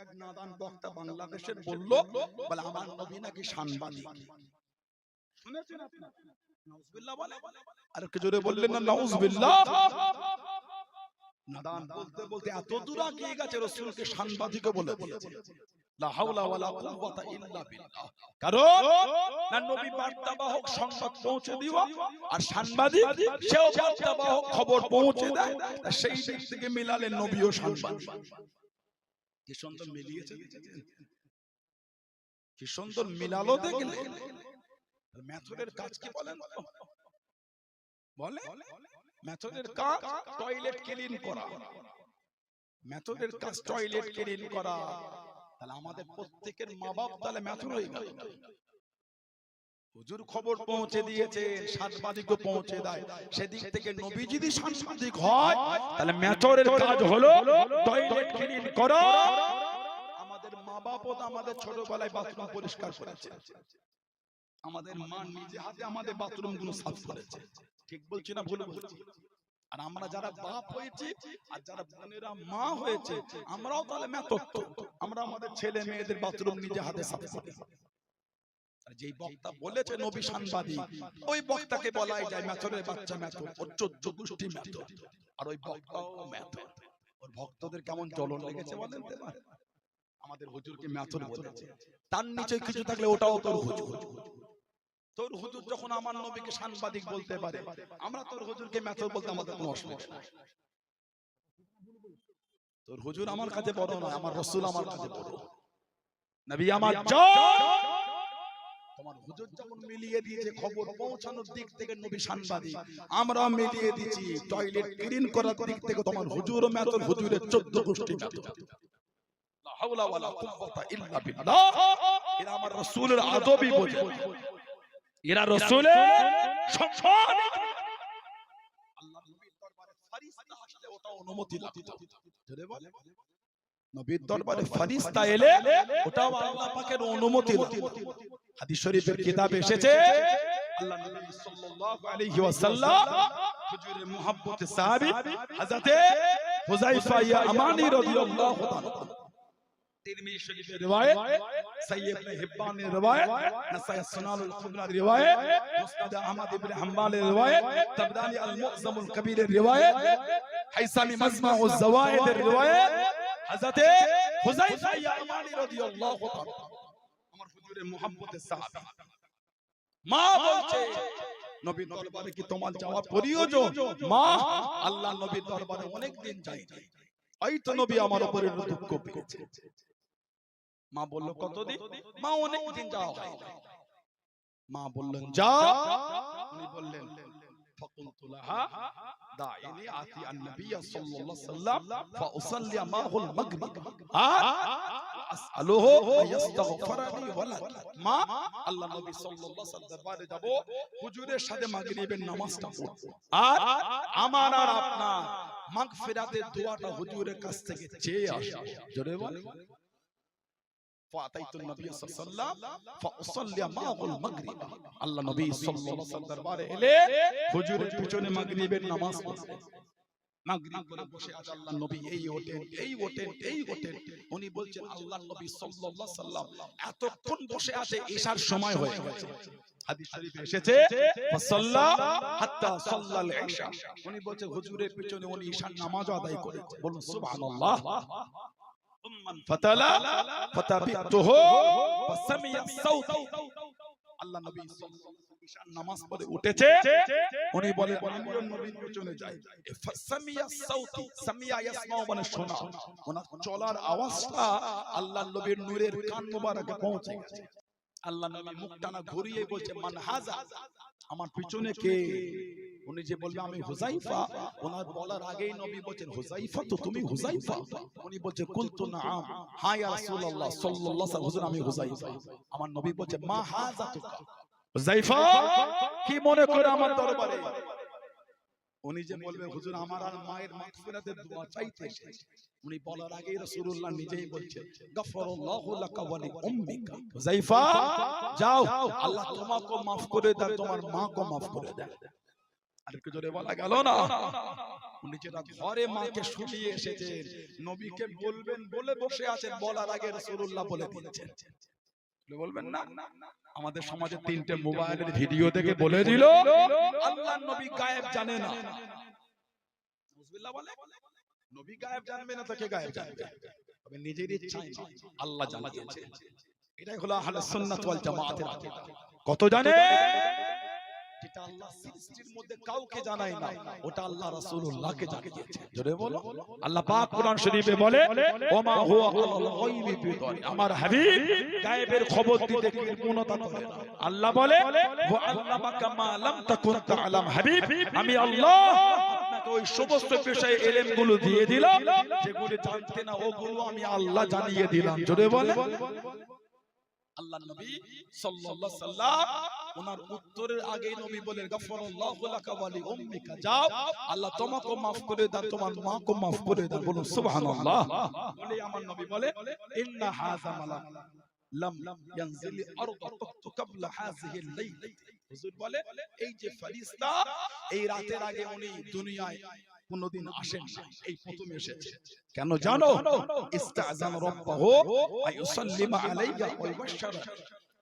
এক নাদান বক্তা বাংলাদেশের বলল, বলে আমার নবী নাকি সাংবাদিক। শুনেছেন আপনারা? নাউজুবিল্লাহ বলে, আর একটু জোরে বললেন না নাউজুবিল্লাহ। নাদান বলতে বলতে এত দূর এগিয়ে গেছে রাসূলকে সাংবাদিক বলে দিয়েছে। লা হাওলা ওয়ালা কুওয়াতা ইল্লা বিল্লাহ। কারণ না নবী বার্তাবাহক সংবাদ পৌঁছে দিবা, আর সাংবাদিক সেও বার্তাবাহক খবর পৌঁছে দেয়। সেই দিক থেকে মিলালে নবীও সাংবাদিক। কি সুন্দর মিলিয়েছে, কি সুন্দর মিলালো দেখলে। মেথডের কাজ কি বলেন? বলে মেথডের কাজ টয়লেট ক্লিন করা। মেথডের কাজ টয়লেট ক্লিন করা। তাহলে আমাদের প্রত্যেকের মা বাপ তাহলে মেথড হয়ে গেল। হুজুর খবর পৌঁছে দিয়েছে, সাংবাদিকও পৌঁছে দেয়। সেদিক থেকে নবী যদি সাংবাদিক হয়, তাহলে মেথডের কাজ হলো টয়লেট ক্লিন করা। আমাদের মা বাপও তো আমাদের ছোটবেলায় বাথরুম পরিষ্কার করেছে। আমাদের মা নিজে হাতে আমাদের বাথরুম গুলো সাফ করেছে। ঠিক বলছি না ভুল বলছি? আর আমরা যারা বাপ হয়েছে আর যারা বোনেরা মা হয়েছে, আমরাও তাহলে মেথড, আমরা আমাদের ছেলে মেয়েদের বাথরুম নিজে হাতে সাফ করি। আর যেই বক্তা বলেছে নবী সাংবাদিক, ওই বক্তাকে বলাই যায় মেথডের বাচ্চা মেথড, ওর 14 গোষ্ঠী মেথড, আর ওই বক্তাও মেথড। ওর ভক্তদের কেমন জ্বলন লেগেছে বলেন তো? আমাদের হুজুরকে মেথড বলেছে, তার নিচে কিছু থাকলে ওটাও তোর হুজুর। তোর হুজুর যখন আমার নবীকে সাংবাদিক বলতে পারে, আমরা তোর হুজুরকে মেথড বলতে আমাদের কোনো অসুবিধা নেই। তোর হুজুর আমার কাছে বড় নয়, আমার রাসূল আমার কাছে বড়। নবী আমার জান, তোমার হুজুর যখন মিলিয়ে দিয়েছে খবর পৌঁছানোর দিক থেকে নবী সাংবাদিক, আমরা মিলিয়ে দিয়েছি টয়লেট ক্লিন করার দিক থেকে তোমার হুজুরও মেথড, হুজুরের 14 গোষ্ঠী মেথড। লা হাওলা ওয়ালা কুওয়াতা ইল্লা বিল্লাহ। এরা আমার রাসূলের আদবই বোঝে, এরা রাসূলের সম্মান। আল্লাহর নবীর দরবারে ফেরেশতা আসলে ওটা অনুমতি লাগতো। জোরে বল, নবীর দরবারে ফেরেশতা এলে ওটাও আল্লাহ পাকের অনুমতি লাগতো। হাদিস শরীফের কিতাবে এসেছে, আল্লাহ নবী সাল্লাল্লাহু আলাইহি ওয়াসাল্লাম হুজুরের মুহাব্বতে সাহাবী হযরতে হুযায়ফা ইয়ামানী রাদিয়াল্লাহু তাআলা, তিরমিজি শরীফের riwayat, সহিহ ইবনে হিব্বানের riwayat, নাসাই সুনানুল কুবরার riwayat, মুসনাদ আহমদ ইবনে হাম্বালের riwayat, তাবরানী আল মু'জামুল কবীরের riwayat, হাইসামি মাজমাউজ যাওয়ায়েদের riwayat, হযরতে হুযায়ফা ইয়ামানী রাদিয়াল্লাহু তাআলা আমার হুজুরের মুহাব্বতের সাহাবী। মা বলছে নবীর দরবারে কি তোমার যাওয়া প্রয়োজন? মা, আল্লাহ নবীর দরবারে অনেক দিন যাই নাই, এই তো নবী আমার উপরে দুঃখ পেয়েছে। মা বলল কতদিন? মা অনেক দিন যাওয়া হয় না। মা বললেন যা। উনি বললেন ফাকুলতু লাহা দাইনি আতি আন-নবী সাল্লাল্লাহু আলাইহি ওয়াসাল্লাম ফাউসাল্লি মাহুল মাগরিব আসআলুহু আয়াস্তাগফিরানি ওয়ালাকি। মা, আল্লাহ নবী সাল্লাল্লাহু আলাইহি ওয়াসাল্লাম দরবারে যাব, হুজুরের সাথে মাগরিবের নামাজটা পড়ব, আর আমার আর আপনার মাগফিরাতের দোয়াটা হুজুরের কাছ থেকে চেয়ে আসব। জোরে বলেন, ফাতাইতুন নবী সাল্লাল্লাহু আলাইহি ওয়াসাল্লাম ফাউসাল্লি মাহুল মাগরিব। আল্লাহ নবী সাল্লাল্লাহু আলাইহি ওয়াসাল্লাম দরবারে এলে হুজুরের পিছনে মাগরিবের নামাজ পড়লেন। মাগরিব করে বসে আছে আল্লাহ নবী, এই ওঠেন এই ওঠেন এই ওঠেন। উনি বলছেন আল্লাহ নবী সাল্লাল্লাহু আলাইহি ওয়াসাল্লাম এতক্ষণ বসে আছে, ঈশার সময় হয়ে গেছে। হাদিস শরীফে এসেছে ফাসাল্লা হাত্তা সাল্লাল ঈশা। উনি বলছে হুজুরের পিছনে উনি ঈশার নামাজ আদায় করেছে। বলুন সুবহানাল্লাহ। ফাতালা ফাতাবিতুহু ফাসামিয়া সাউতি। আল্লাহ নবী সাল্লাল্লাহু আলাইহি ওয়াসাল্লাম ঈশার নামাজ পড়ে উঠেছে, উনি বলে আমিও নবীর পিছনে যাই। ফাসামিয়া সাউতি, সামিয়া ইয়াসমাউ মানে শোনা, ওনার চলার আওয়াজটা আল্লাহ নবীর নূরের কান মোবারকে পৌঁছে গেছে। আল্লাহ নবী মুখটানা ঘুরিয়ে বলছে মান হাযা, আমার পিছনে কে? উনি যে বলবে আমি হুযায়ফা, ওনার বলার আগেই নবী বলেন হুযায়ফা, তো তুমি হুযায়ফা? উনি বলছে কুলতু নাআম, হ্যাঁ ইয়া রাসূলুল্লাহ সাল্লাল্লাহু আলাইহি ওয়াসাল্লাম, হুজুর আমি হুযায়ফা। আমার নবী বলছে মা হাযা তুকা, হুযায়ফা কি মনে করে আমার দরবারে? উনি যে বলবে হুজুর আমার আর মায়ের মাগফিরাতের দোয়া চাইতে এসেছে, উনি বলার আগেই রাসূলুল্লাহ নিজেই বলছেন গফরাল্লাহু লাকা ওয়া লি উম্মিকা, হুযায়ফা যাও, আল্লাহ তোমাকে maaf করে দেয়, তোমার মাকে maaf করে দেয়। আর একটু জোরে বলা গেল না? উনি যেটা ঘরে মাকে শুনিয়ে এসেছেন, নবীকে বলবেন বলে বসে আছেন, বলার আগে রাসূলুল্লাহ বলে দিয়েছেন। বলবেন না, আমাদের সমাজে 3টে মোবাইলের ভিডিও দেখে বলে দিল আল্লাহর নবী গায়েব জানে না। নাউজুবিল্লাহ বলে, নবী গায়েব জানবে না তো কে গায়েব জানবে? তবে নিজের ইচ্ছায় আল্লাহ জানিয়েছেন। এটাই হলো আহলে সুন্নাত ওয়াল জামাতের আকীদা। কত জানে? যেটা আল্লাহ সৃষ্টির মধ্যে কাউকে জানায় না, ওটা আল্লাহ রাসূলুল্লাহকে জানিয়েছেন। জোরে বলো। আল্লাহ পাক কোরআন শরীফে বলে, ওমা হুয়া আলাল গায়বি বিদারি, আমার হাবিব গায়েবের খবর দিতে কৃপণতা করে না। আল্লাহ বলে, ওয়া আল্লামাকা মা লাম তাকুন তা'লাম, হাবিব আমি আল্লাহ আপনাকে ওই সমস্ত বিষয়ে ইলমগুলো দিয়ে দিলাম যেগুলো জানতে না, ওগুলো আমি আল্লাহ জানিয়ে দিলাম। জোরে বলে। আল্লাহ নবী সাল্লাল্লাহু আলাইহি সাল্লাম ওনার উত্তরের আগেই নবী বলেন, গাফারাল্লাহু লাকা ওয়া লি উম্মিকা, যাও আল্লাহ তোমাকে maaf করে দেন, তোমার মাকে maaf করে দেন। বলুন সুবহানাল্লাহ। বলে আমার নবী বলে, ইন্না হাযা মালাক লাম ইয়ানজিল আরদ ক্বাবলা হাযিহিল লাইল। হুজুর বলে, এই যে ফেরেশতা এই রাতের আগে উনি দুনিয়ায় কোনদিন আসেন না, এই প্রথম এসেছে। কেন জানো? ইস্তাযান রাব্বাহু আইয়ুসাল্লিমা আলাইহি ওয়া ইবাশশারা,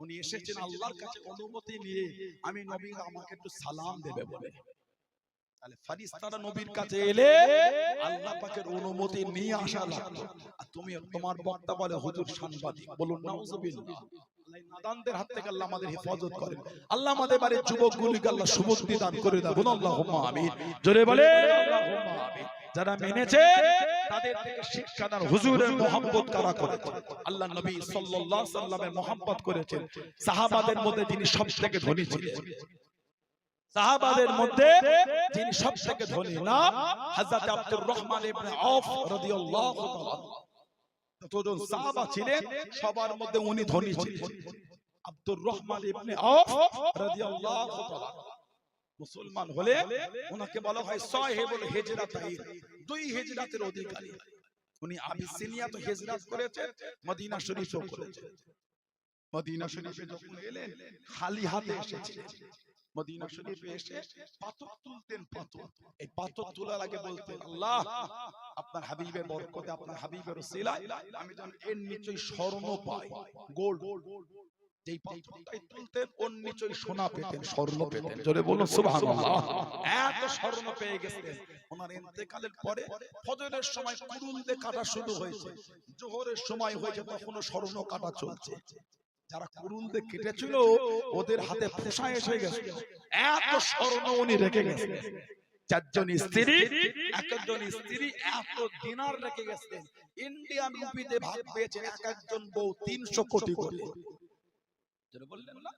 উনি এসেছেন আল্লাহর কাছে অনুমতি নিয়ে, আমি নবী আমাকে একটু সালাম দেবে বলে। তাহলে ফেরেশতারা নবীর কাছে এলে আল্লাহ পাকের অনুমতি নিয়ে আসা লাগতো। আর তুমি তোমার বক্তা বলে হুজুর সাংবাদিক। বলুন নাউজুবিল্লাহ। নাদানদের হাত থেকে আল্লাহ আমাদের হেফাজত করেন। আল্লাহ আমাদের বাড়ির যুবকগুলিকে আল্লাহ সুবুদ্ধি দান করে দেন। বলুন আল্লাহুম্মা আমিন। জোরে বলে আল্লাহুম্মা আমিন। যারা মেনেছে তাদের থেকে শিক্ষা দান, হুজুরের মহব্বত কারা করেছে? আল্লাহ নবী সাল্লাল্লাহু আলাইহি সাল্লামের মহব্বত করেছেন। সাহাবাদের মধ্যে যিনি সবথেকে ধনী ছিলেন, সাহাবাদের মধ্যে যিনি সবথেকে ধনী নাম হযরত আব্দুর রহমান ইবনে আওফ রাদিয়াল্লাহু তাআলা। যতজন সাহাবা ছিলেন সবার মধ্যে উনি ধনী ছিলেন। আব্দুর রহমান ইবনে আওফ রাদিয়াল্লাহু তাআলা মুসলমান হলে ওনাকে বলা হয় সাহেবুল হিজরাতাইন, দুই হিজরাতের অধিকারী। উনি আবিসিনিয়াতে হিজরত করেছেন, মদিনা শরীফেও করেছেন। মদিনা শরীফে যখন এলেন খালি হাতে এসেছিলেন। মদিনা শরীফে এসে পাথর তুলতেন, পাথর। এই পাথর তোলার আগে বলতেন, আল্লাহ আপনার হাবিবের বরকতে, আপনার হাবিবের ওসিলায় আমি যেন এর নিচেই স্বর্ণ পাই, গোল্ড। যেই পাথরটাই তুলতেন ওর নিচেই সোনা পেতেন, স্বর্ণ পেতেন। জোরে বলুন সুবহানাল্লাহ। এত স্বর্ণ পেয়ে গেছেন। ওনার ইন্তেকালের পরে ফজরের সময় কুরুল দিয়ে কাটা শুরু হয়েছে, জোহরের সময় হয়েছে তখনও স্বর্ণ কাটা চলছে। যারা কুরুল দিয়ে কেটেছিল ওদের হাতে ফোঁসা এসে গেছে, এত স্বর্ণ উনি রেখে গেছেন। চারজন স্ত্রী, একজন স্ত্রী এত দিনার রেখে গেছেন। ইন্ডিয়ান রুপিতে ভাগ পেয়েছে এক একজন বউ 300 কোটি করে। যারা বললেন না